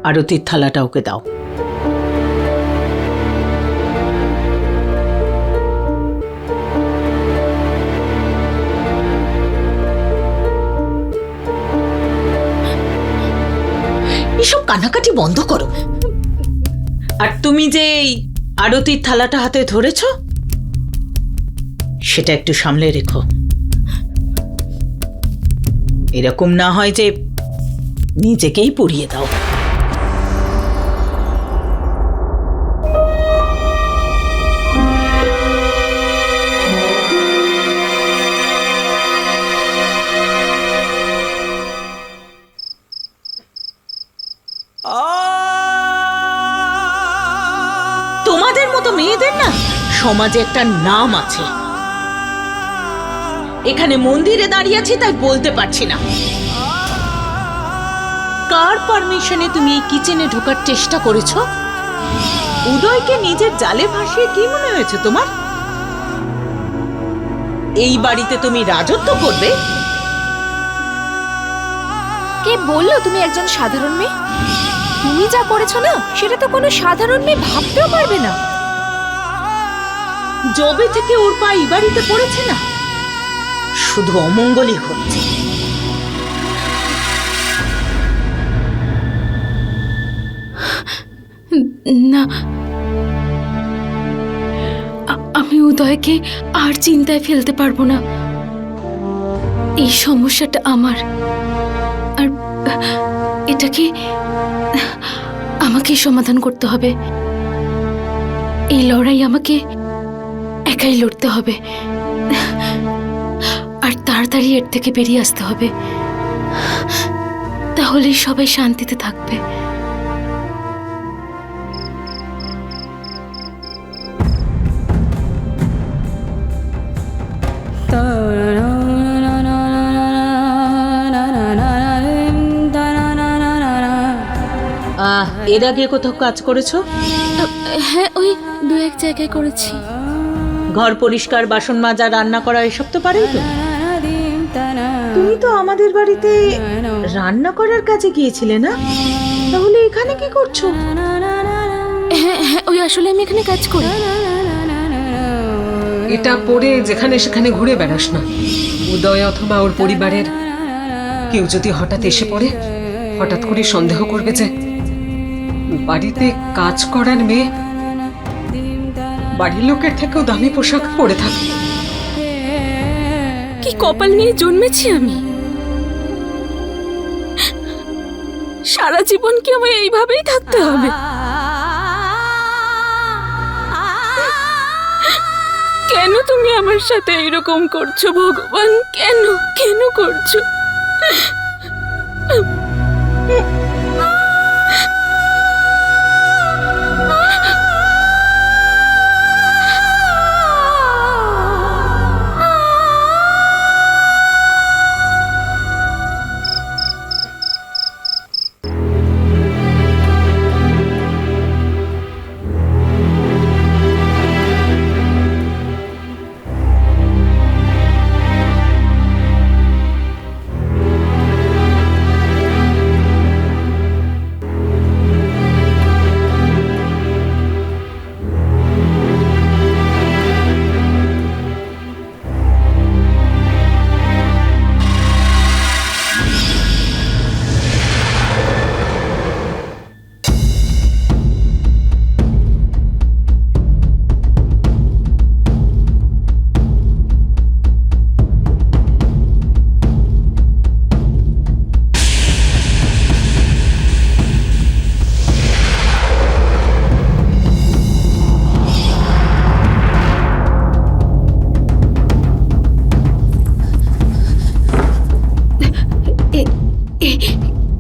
আরতির থালাটা ওকে দাও। এসব কানাকাটি বন্ধ করো। আর তুমি যে এই আরতির থালাটা হাতে ধরেছ, সেটা একটু সামলে রেখো। এরকম না হয় যে নিজেকেই পুড়িয়ে দাও। তোমাদের মতো মেয়েদের না সমাজে একটা নাম আছে। এখানে মন্দিরে দাঁড়িয়ে আছি তাই বলতে পারছি না। কার পারমিশনে তুমি এই কিচেনে ঢোকার চেষ্টা করেছো? উদয়কে নিজের জালে ভাসিয়ে কি মনে হয়েছে তোমার? এই বাড়িতে তুমি রাজত্ব করবে? কে বললো তুমি একজন সাধারণ মেয়ে? তুমি যা করেছো না সেটা তো কোনো সাধারণ মেয়ে ভাবতেও পারবে না। জবে থেকে ওর পা এই বাড়িতে পড়েছে না, শুধু অমঙ্গলই হচ্ছে। না, আমি উদয়কে আর চিন্তায় ফেলতে পারবো না। এই সমস্যাটা আমার, আর এটাকে আমাকেই সমাধান করতে হবে। এই লড়াই আমাকে একাই লড়তে হবে, আর তাড়াতাড়ি এর থেকে বেরিয়ে আসতে হবে। তাহলেই সবাই শান্তিতে থাকবে। এর আগে কোথাও কাজ করেছো? হ্যাঁ, ওই দু এক জায়গায় করেছি। ঘর পরিষ্কার, বাসন মাজা, রান্না করা এসব তো পারেই তো। তুমি তো আমাদের বাড়িতে রান্না করার কাজে গিয়েছিলে না? তাহলে এখানে কি করছো? হ্যাঁ হ্যাঁ, ওই আসলে আমি এখানে কাজ করি। এটা পরে যেখানে সেখানে ঘুরে বেড়াস না। উদয় অথবা ওর পরিবারের কেউ যদি হঠাৎ এসে পড়ে, হঠাৎ করে সন্দেহ করবে যে বাড়িতে কাজ করার মেয়ে বাড়ির লোকের থেকেও দামি পোশাক পরে থাকে। কি কপাল নিয়ে জন্মেছি আমি! সারা জীবন কি আমায় এইভাবেই থাকতে হবে? কেন তুমি আমার সাথে এরকম করছো ভগবান? কেন কেন করছো?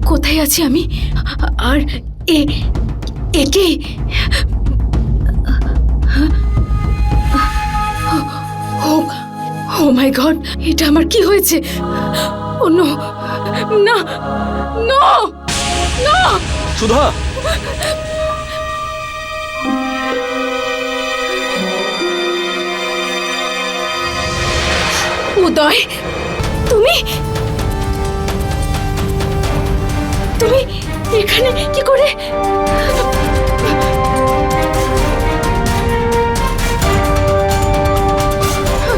কোথায় আছি আমি? আর একে ও মাই গড, এটা আমার কি হয়েছে? ও নো, না, নো, নো! সুধা, উদয়, তুমি তুমি এখানে কি করে?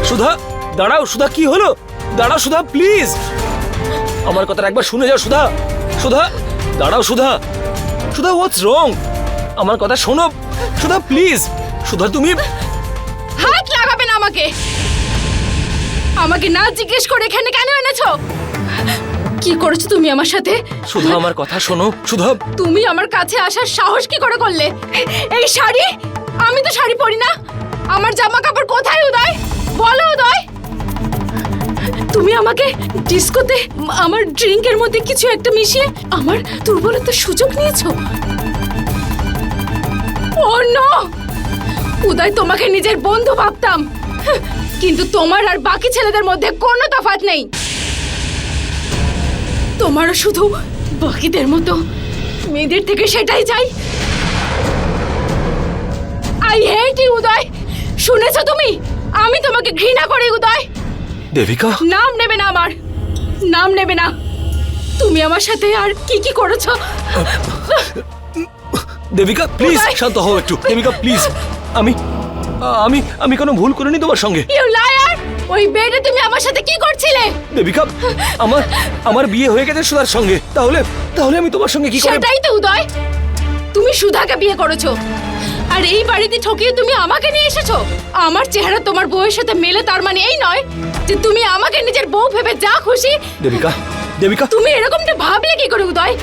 সুধা দাঁড়াও, সুধা কি হলো? দাঁড়াও সুধা, প্লিজ আমার কথাটা একবার শুনে যাও। সুধা, সুধা দাঁড়াও। সুধা, সুধা হোয়াটস রং? আমার কথা শোনো সুধা, প্লিজ। সুধা তুমি হাত লাগাবে না আমাকে। আমাকে না জিজ্ঞেস করে এখানে কেন এনেছো? কি করেছো তুমি আমার সাথে? সুধা আমার কথা শোনো। সুধা, তুমি আমার কাছে আসার সাহস কি করে করলে? এই শাড়ি, আমি তো শাড়ি পরি না। আমার জামা কাপড় কোথায় উদয়? বলো উদয়। তুমি আমাকে ডিস্কোতে আমার ড্রিঙ্কের মধ্যে কিছু একটা মিশিয়ে আমার দুর্বলতার সুযোগ নিয়েছো। ও নো! উদয়, তোমাকে নিজের বন্ধু ভাবতাম, কিন্তু তোমার আর বাকি ছেলেদের মধ্যে কোনো তফাৎ নেই। তোমারও শুধু বাকিদের মতো মেয়েদের থেকে সেটাই চাই। আই হেট ইউ উদয়। শুনেছো তুমি? আমি তোমাকে ঘৃণা করি উদয়। দেবিকা, নাম নেবে না, আমার নাম নেবে না। তুমি আমার সাথে আর কি কি করেছো? দেবিকা প্লিজ উদয়! শান্ত হও একটু। দেবিকা প্লিজ, আমি আমি আমি কোনো ভুল করিনি তোমার সঙ্গে। You liar! ওই বেডে তুমি আমার সাথে কি করছিলে? দেবিকা, আমার আমার বিয়ে হয়ে গেছে সুধার সঙ্গে। তাহলে তাহলে আমি তোমার সঙ্গে কি করে? সেটাই তো উদয়, তুমি সুধাকে বিয়ে করেছো আর এই বাড়িতে ঠকিয়ে তুমি আমাকে নিয়ে এসেছো। আমার চেহারা তোমার বউয়ের সাথে মেলে তার মানে এই নয় যে তুমি আমাকে নিজের বউ ভেবে যা খুশি। দেবিকা, দেবিকা তুমি এরকমটা ভাবলে কি করে উদয়?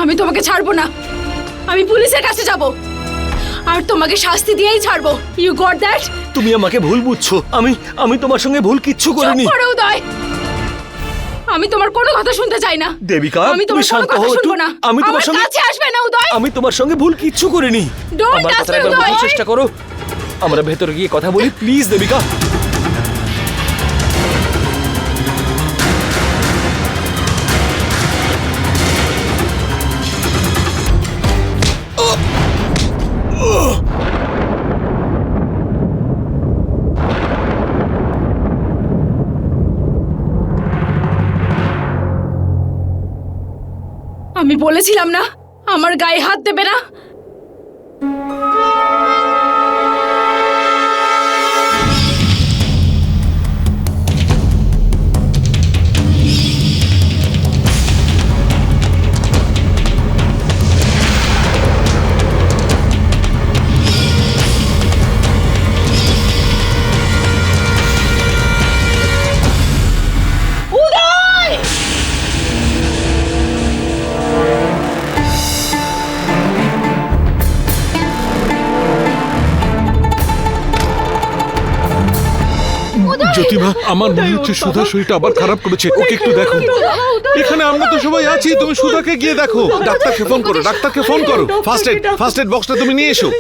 আমি তোমাকে ছাড়বো না। আমি পুলিশের কাছে যাব আর তোমাকে শাস্তি দিয়েই ছাড়বো। You got that? তুমি আমাকে ভুল বুঝছো। আমি তোমার সঙ্গে ভুল কিচ্ছু চুপ করিনি। করো উদয়, আমি তোমার কোনো কথা শুনতে চাই না। দেবিকা, আমি তুমি তোমার কোনো শান্ত কথা হও একটু। শুনবো না। আমি তোমার আমার সঙ্গে কাছে আসবে না উদয়। আমি তোমার সঙ্গে ভুল কিচ্ছু করিনি। Don't আমার touch কথা me, একবার উদয়! বোঝার চেষ্টা করো। আমরা ভেতরে গিয়ে কথা বলি প্লিজ। দেবিকা, আমি বলেছিলাম না আমার গায়ে হাত দেবে না। জ্যোতিমা, আমার মনে হচ্ছে সুধা শরীরটা আবার খারাপ করেছে। ওকে একটু দেখো। এখানে আমরা তো সবাই আছি, তুমি সুধাকে গিয়ে দেখো। ডাক্তারকে ফোন করো, ডাক্তারকে ফোন করো। ফার্স্ট এড বক্সটা তুমি নিয়ে এসো।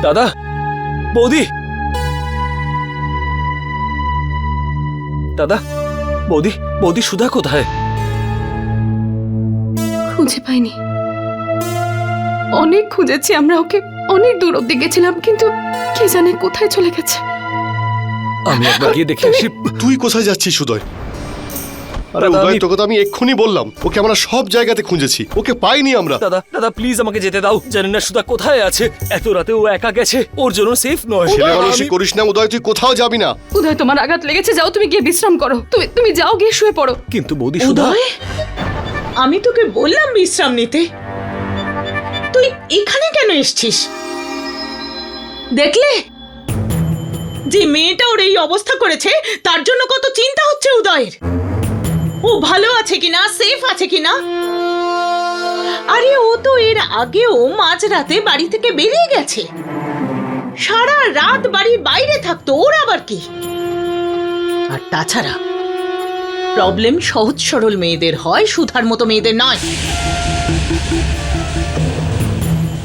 দাদা, বৌদি, দাদা, বৌদি, বৌদি সুধা কোথায়? খুঁজে পাইনি। অনেক খুঁজেছি আমরা ওকে, অনেক দূর অব্দি গেছিলাম, কিন্তু কে জানে কোথায় চলে গেছে। আমি একবার গিয়ে দেখে আসি। তুই কোথায় যাচ্ছিস উদয়? আরে দাদা, উদয়, আমি- তোকে তো আমি এক্ষুনি বললাম, ওকে আমরা সব জায়গাতে খুঁজেছি, ওকে পাইনি আমরা। দাদা, দাদা প্লিজ আমাকে যেতে দাও। জানি না সুধা কোথায় আছে। এত রাতে ও একা গেছে, ওর জন্য সেফ নয়। ছেলে মানুষই আমি- করিস না উদয়, তুই কোথাও যাবি না। উদয়, তোমার আঘাত লেগেছে, যাও তুমি গিয়ে বিশ্রাম করো। তুমি যাও, গিয়ে শুয়ে পড়ো। কিন্তু বৌদি সুধা, উদয়, আমি তোকে বললাম বিশ্রাম নিতে, তুই এখানে কেন এসছিস? দেখলে যে মেয়েটা ওর এই অবস্থা করেছে, তার জন্য কত চিন্তা হচ্ছে উদয়ের। ও ভালো আছে কিনা, সেফ আছে কিনা। আরে ও তো এর আগেও মাঝরাতে বাড়ি থেকে বেরিয়ে গেছে, সারা রাত বাড়ির বাইরে থাকতো। ওর আবার কি? আর তাছাড়া প্রবলেম সহজ সরল মেয়েদের হয়, সুধার মতো মেয়েদের নয়।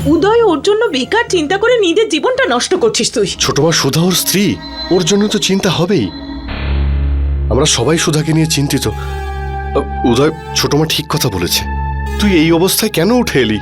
উদয় ওর জন্য বেকার চিন্তা করে নিজের জীবনটা নষ্ট করছিস তুই। ছোট মা সুধা ওর স্ত্রী, ওর জন্য তো চিন্তা হবেই। আমরা সবাই সুধাকে নিয়ে চিন্তিত। উদয়, ছোট মা ঠিক কথা বলেছে। তুই এই অবস্থায় কেন উঠে এলি?